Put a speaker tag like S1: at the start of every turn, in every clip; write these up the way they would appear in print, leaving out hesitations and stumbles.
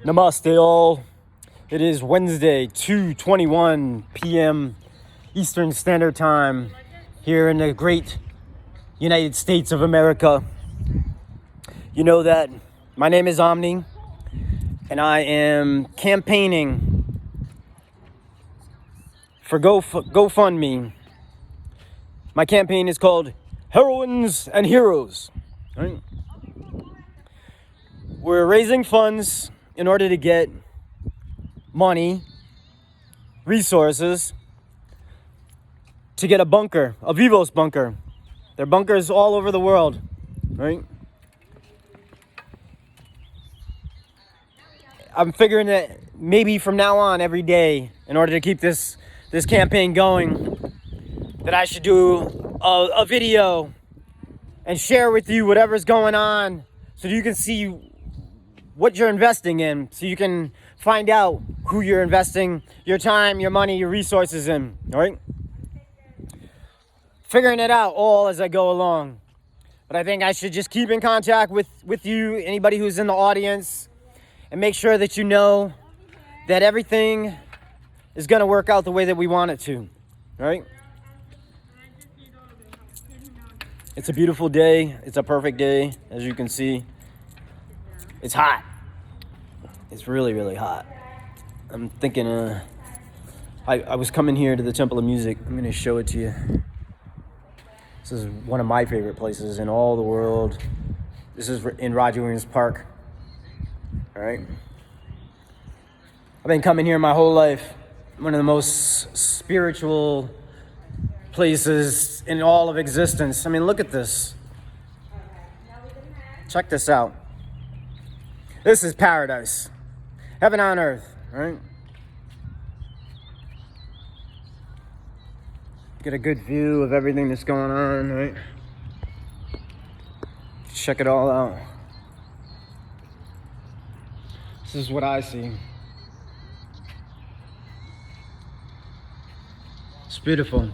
S1: Namaste all. It is Wednesday, 2:21 p.m. Eastern Standard Time here in the great United States of America. You know that my name is Omni and I am campaigning for GoFundMe. My campaign is called Heroines and Heroes. Right? We're raising funds in order to get money, resources, to get a bunker, a Vivos bunker. There are bunkers all over the world, right? I'm figuring that maybe from now on, every day, in order to keep this campaign going, that I should do a video and share with you whatever's going on so you can see what you're investing in, so you can find out who you're investing your time, your money, your resources in, all right? Figuring it out all as I go along. But I think I should just keep in contact with you, anybody who's in the audience, and make sure that you know that everything is gonna work out the way that we want it to, all right? It's a beautiful day. It's a perfect day, as you can see. It's hot. It's really, really hot. I'm thinking, I was coming here to the Temple of Music. I'm gonna show it to you. This is one of my favorite places in all the world. This is in Roger Williams Park. All right. I've been coming here my whole life. One of the most spiritual places in all of existence. I mean, look at this. Check this out. This is paradise. Heaven on earth, right? Get a good view of everything that's going on, right? Check it all out. This is what I see. It's beautiful.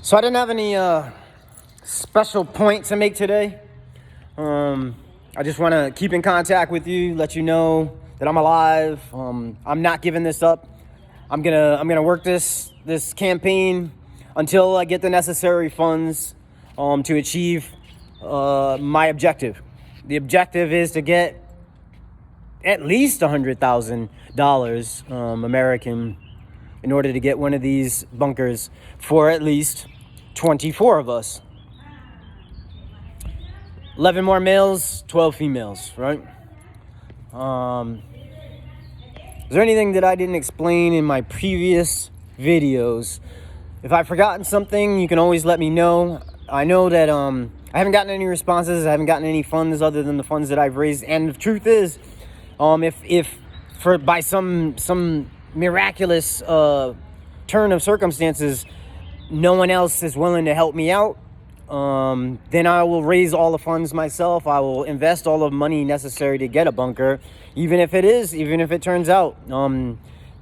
S1: So I didn't have any special point to make today. I just want to keep in contact with you, let you know that I'm alive. I'm not giving this up. I'm gonna work this campaign until I get the necessary funds to achieve my objective. The objective is to get at least $100,000 American in order to get one of these bunkers for at least 24 of us. 11 more males, 12 females, right? Is there anything that I didn't explain in my previous videos? If I've forgotten something, you can always let me know. I know that I haven't gotten any responses. I haven't gotten any funds other than the funds that I've raised. And the truth is, if by some miraculous turn of circumstances, no one else is willing to help me out, then I will raise all the funds myself. I will invest all the money necessary to get a bunker, even if it turns out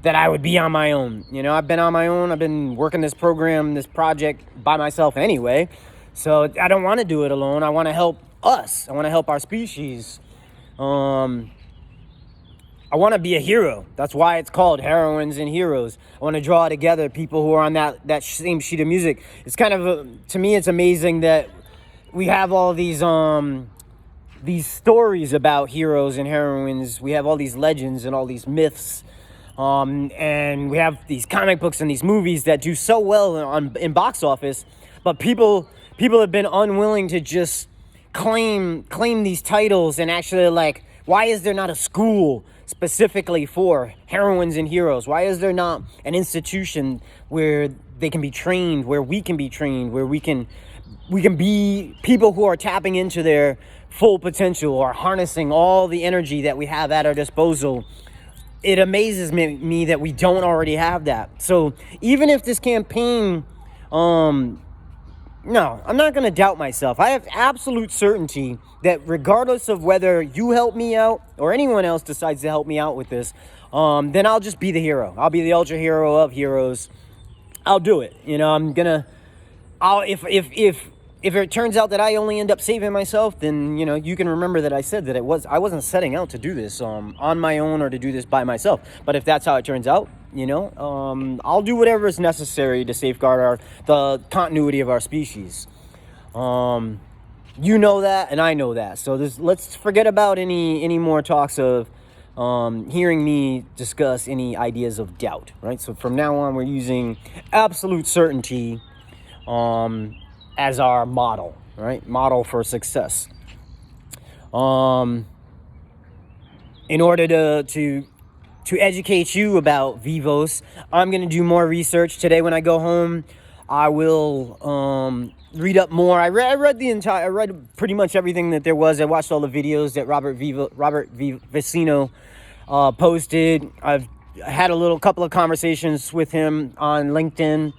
S1: that I would be on my own. You know, I've been on my own. I've been working this project by myself anyway. So I don't want to do it alone. I want to help us. I want to help our species. I want to be a hero. That's why it's called Heroines and Heroes. I want to draw together people who are on that same sheet of music. It's kind of, to me, it's amazing that we have all these stories about heroes and heroines. We have all these legends and all these myths. And we have these comic books and these movies that do so well in box office. But people have been unwilling to just claim these titles and actually, like, why is there not a school specifically for heroines and heroes? Why is there not an institution where they can be trained, where we can be trained, where we can be people who are tapping into their full potential or harnessing all the energy that we have at our disposal? It amazes me that we don't already have that. So even if this campaign, no, I'm not going to doubt myself. I have absolute certainty that regardless of whether you help me out or anyone else decides to help me out with this, then I'll just be the hero. I'll be the ultra hero of heroes. I'll do it. You know, if if it turns out that I only end up saving myself, then, you know, you can remember that I said that I wasn't setting out to do this on my own or to do this by myself. But if that's how it turns out, you know, I'll do whatever is necessary to safeguard the continuity of our species. You know that, and I know that. So let's forget about any more talks of hearing me discuss any ideas of doubt, right? So from now on, we're using absolute certainty as our model, right? Model for success. In order to educate you about Vivos, I'm going to do more research today. When I go home, I will read up more. I read pretty much everything that there was. I watched all the videos that Robert Vicino posted. I've had a couple of conversations with him on LinkedIn.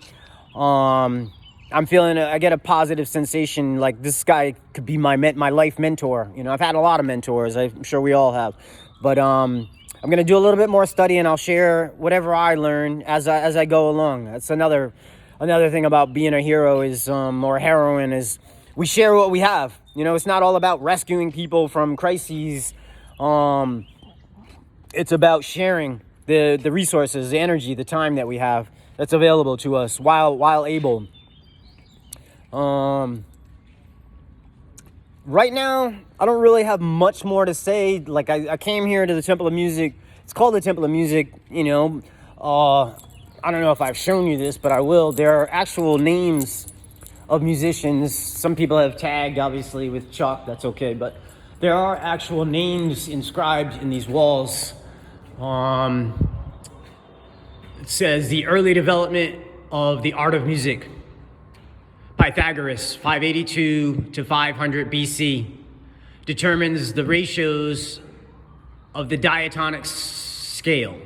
S1: I'm feeling, I get a positive sensation, like this guy could be my life mentor. You know, I've had a lot of mentors. I'm sure we all have. But I'm going to do a little bit more study, and I'll share whatever I learn as I go along. That's another thing about being a hero or heroine is we share what we have. You know, it's not all about rescuing people from crises. It's about sharing the resources, the energy, the time that we have that's available to us while able. Right now, I don't really have much more to say. Like, I came here to the Temple of Music. It's called the Temple of Music, you know. I don't know if I've shown you this, but I will. There are actual names of musicians. Some people have tagged, obviously, with chalk. That's okay. But there are actual names inscribed in these walls. It says, the early development of the art of music. Pythagoras, 582 to 500 BC, determines the ratios of the diatonic scale.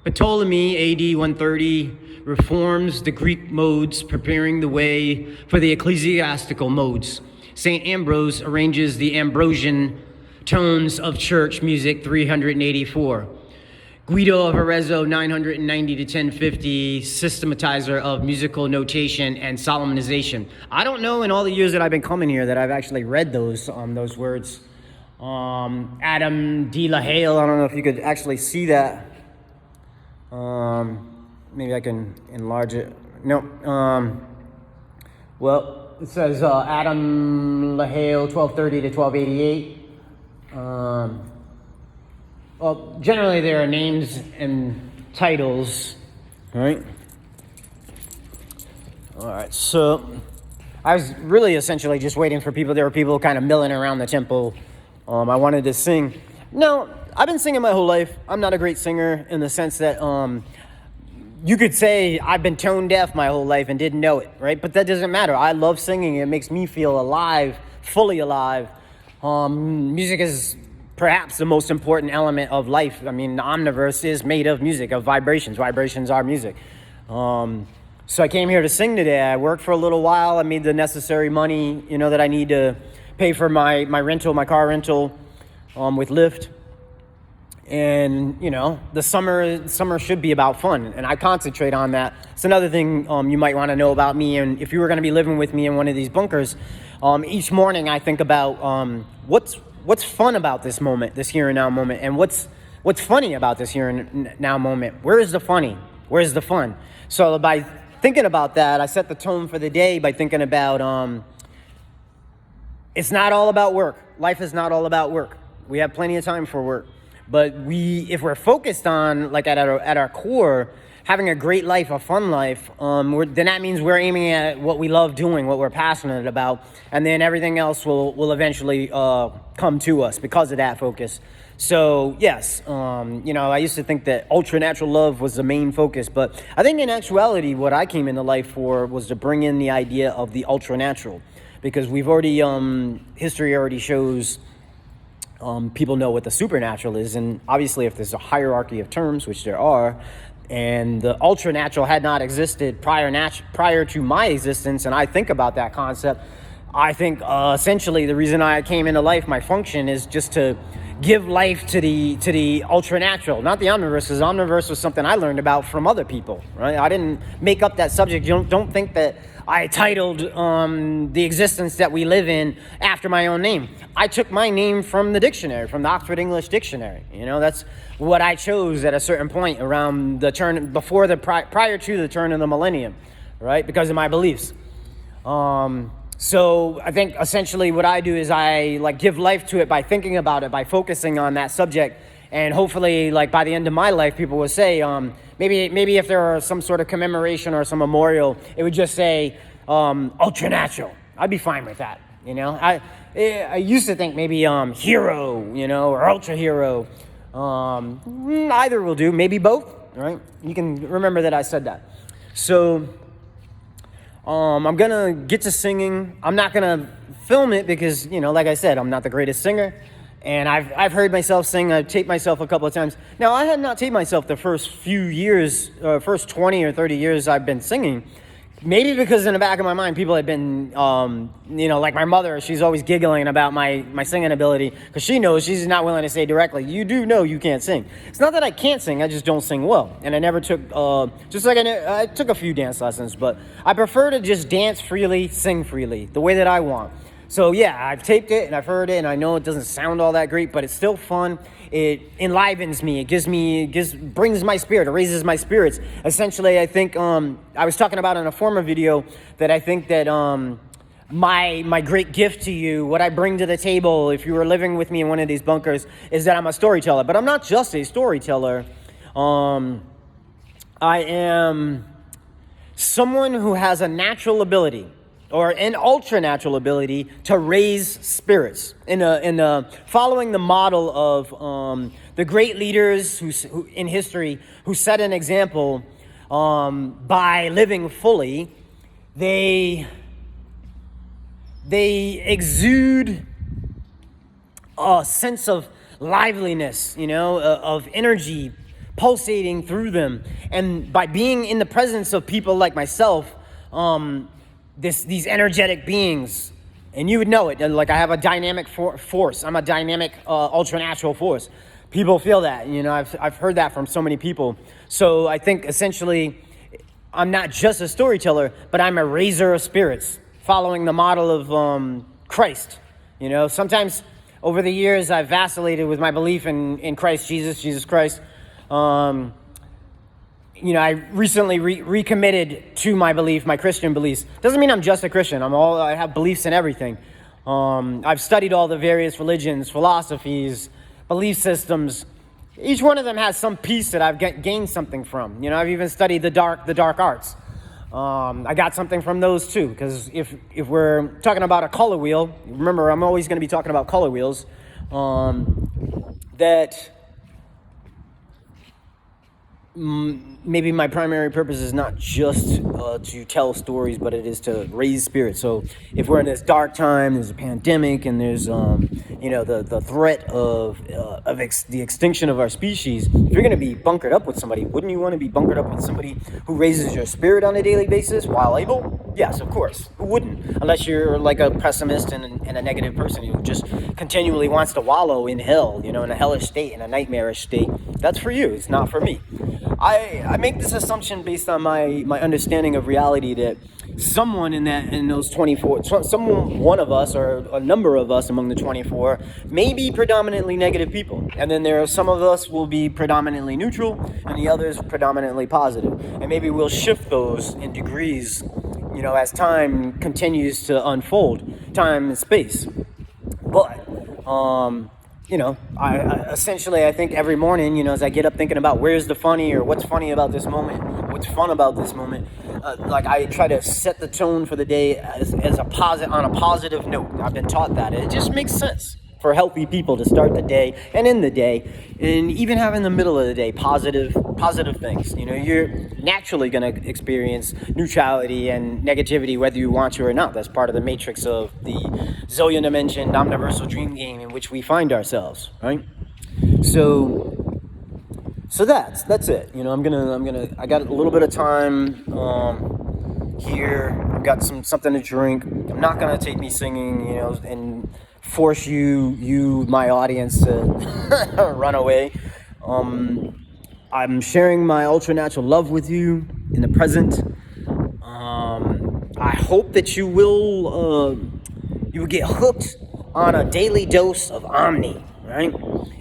S1: Ptolemy, AD 130, reforms the Greek modes, preparing the way for the ecclesiastical modes. St. Ambrose arranges the Ambrosian tones of church music, 384. Guido of Arezzo, 990 to 1050, systematizer of musical notation and solemnization. I don't know in all the years that I've been coming here that I've actually read those words. Adam de la Hale, I don't know if you could actually see that. Maybe I can enlarge it. No. Well, it says Adam LaHale, 1230 to 1288. Well, generally there are names and titles, right? All right, so I was really essentially just waiting for people. There were people kind of milling around the temple. I wanted to sing. No, I've been singing my whole life. I'm not a great singer in the sense that you could say I've been tone deaf my whole life and didn't know it, right? But that doesn't matter. I love singing. It makes me feel alive, fully alive. Music is perhaps the most important element of life. I mean, the omniverse is made of music, of vibrations. Vibrations are music. So I came here to sing today. I worked for a little while. I made the necessary money, you know, that I need to pay for my rental, my car rental, with Lyft. And, you know, the summer should be about fun, and I concentrate on that. It's another thing you might want to know about me, and if you were going to be living with me in one of these bunkers, each morning I think about what's fun about this moment, this here and now moment, and what's funny about this here and now moment. Where is the funny? Where's the fun? So by thinking about that, I set the tone for the day by thinking about it's not all about work. Life is not all about work. We have plenty of time for work. But if we're focused on, like at our core, having a great life, a fun life, then that means we're aiming at what we love doing, what we're passionate about, and then everything else will eventually come to us because of that focus. So yes, you know, I used to think that ultra-natural love was the main focus, but I think in actuality, what I came into life for was to bring in the idea of the ultra-natural, because we've already, history already shows people know what the supernatural is, and obviously if there's a hierarchy of terms, which there are, and the ultra-natural had not existed prior to my existence, and I think about that concept, I think essentially the reason I came into life, my function is just to give life to the ultra-natural, not the omniverse, because omniverse was something I learned about from other people, right? I didn't make up that subject. You don't think that I titled the existence that we live in after my own name. I took my name from the dictionary, from the Oxford English Dictionary. You know, that's what I chose at a certain point around the turn, prior to the turn of the millennium, right? Because of my beliefs. So I think essentially what I do is I like give life to it by thinking about it, by focusing on that subject. And hopefully, like by the end of my life, people will say, maybe if there are some sort of commemoration or some memorial, it would just say ultra natural. I'd be fine with that. You know, I used to think maybe hero, you know, or ultra hero. Either will do, maybe both. Right? You can remember that I said that. So I'm gonna get to singing. I'm not gonna film it because, you know, like I said, I'm not the greatest singer. And I've heard myself sing. I've taped myself a couple of times. Now, I had not taped myself the first few years, first 20 or 30 years I've been singing. Maybe because in the back of my mind, people had been, you know, like my mother, she's always giggling about my singing ability because she knows, she's not willing to say directly, you do know you can't sing. It's not that I can't sing, I just don't sing well. And I never took, just like I took a few dance lessons, but I prefer to just dance freely, sing freely, the way that I want. So yeah, I've taped it and I've heard it and I know it doesn't sound all that great, but it's still fun. It enlivens me. It brings my spirit. It raises my spirits. Essentially, I think I was talking about in a former video that I think that my great gift to you, what I bring to the table, if you were living with me in one of these bunkers, is that I'm a storyteller. But I'm not just a storyteller. I am someone who has a natural ability, or an ultra-natural ability, to raise spirits in following the model of the great leaders who in history who set an example by living fully. They exude a sense of liveliness, you know, of energy pulsating through them, and by being in the presence of people like myself, these energetic beings, and you would know it, like I have a dynamic force. I'm a dynamic ultra-natural force. People feel that, you know, I've heard that from so many people. So I think essentially I'm not just a storyteller, but I'm a raiser of spirits, following the model of Christ. You know, sometimes over the years I've vacillated with my belief in Christ Jesus Christ. You know, I recently recommitted to my belief, my Christian beliefs. Doesn't mean I'm just a Christian. I have beliefs in everything. I've studied all the various religions, philosophies, belief systems. Each one of them has some piece that I've gained something from. You know, I've even studied the dark arts. I got something from those too, because if we're talking about a color wheel, remember I'm always going to be talking about color wheels. That maybe my primary purpose is not just to tell stories, but it is to raise spirits. So if we're in this dark time, there's a pandemic, and there's you know, the threat of the extinction of our species. If you're going to be bunkered up with somebody, wouldn't you want to be bunkered up with somebody who raises your spirit on a daily basis while able? Yes, of course. Who wouldn't? Unless you're like a pessimist and a negative person who just continually wants to wallow in hell, you know, in a hellish state, in a nightmarish state. That's for you. It's not for me. I make this assumption based on my understanding of reality that someone in those 24, one of us, or a number of us among the 24, may be predominantly negative people. And then there are some of us will be predominantly neutral, and the others predominantly positive. And maybe we'll shift those in degrees, you know, as time continues to unfold, time and space. But, you know, I think every morning, you know, as I get up thinking about where's the funny, or what's funny about this moment, what's fun about this moment, like I try to set the tone for the day as on a positive note. I've been taught that. It just makes sense for healthy people to start the day and end the day, and even have in the middle of the day positive things. You know, you're naturally going to experience neutrality and negativity whether you want to or not. That's part of the matrix of the zillion dimension omniversal dream game in which we find ourselves, right? So that's it. You know, I got a little bit of time here. I've got something to drink. I'm not gonna take me singing, you know, and force you my audience to run away. I'm sharing my ultra natural love with you in the present. I hope that you will get hooked on a daily dose of Omni, right?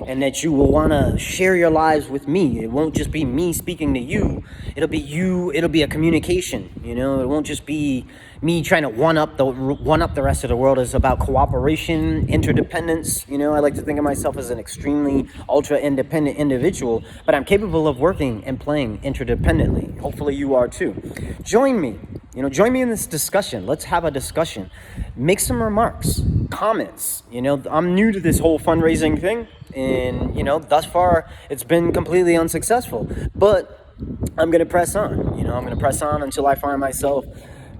S1: And that you will want to share your lives with me. It won't just be me speaking to you. It'll be you. It'll be a communication. You know, it won't just be me trying to one up the rest of the world. It's about cooperation, interdependence. You know, I like to think of myself as an extremely ultra independent individual, but I'm capable of working and playing interdependently. Hopefully, you are too. Join me. You know, join me in this discussion. Let's have a discussion. Make some remarks, comments. You know, I'm new to this whole fundraising thing, and, you know, thus far it's been completely unsuccessful. But I'm going to press on. You know, I'm going to press on until I find myself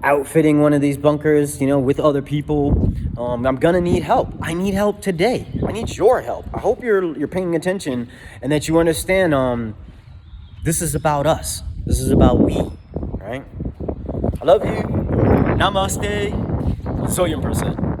S1: outfitting one of these bunkers, you know, with other people. I'm going to need help. I need help today. I need your help. I hope you're paying attention and that you understand this is about us. This is about we, right? I love you. Namaste. 1,000,000%.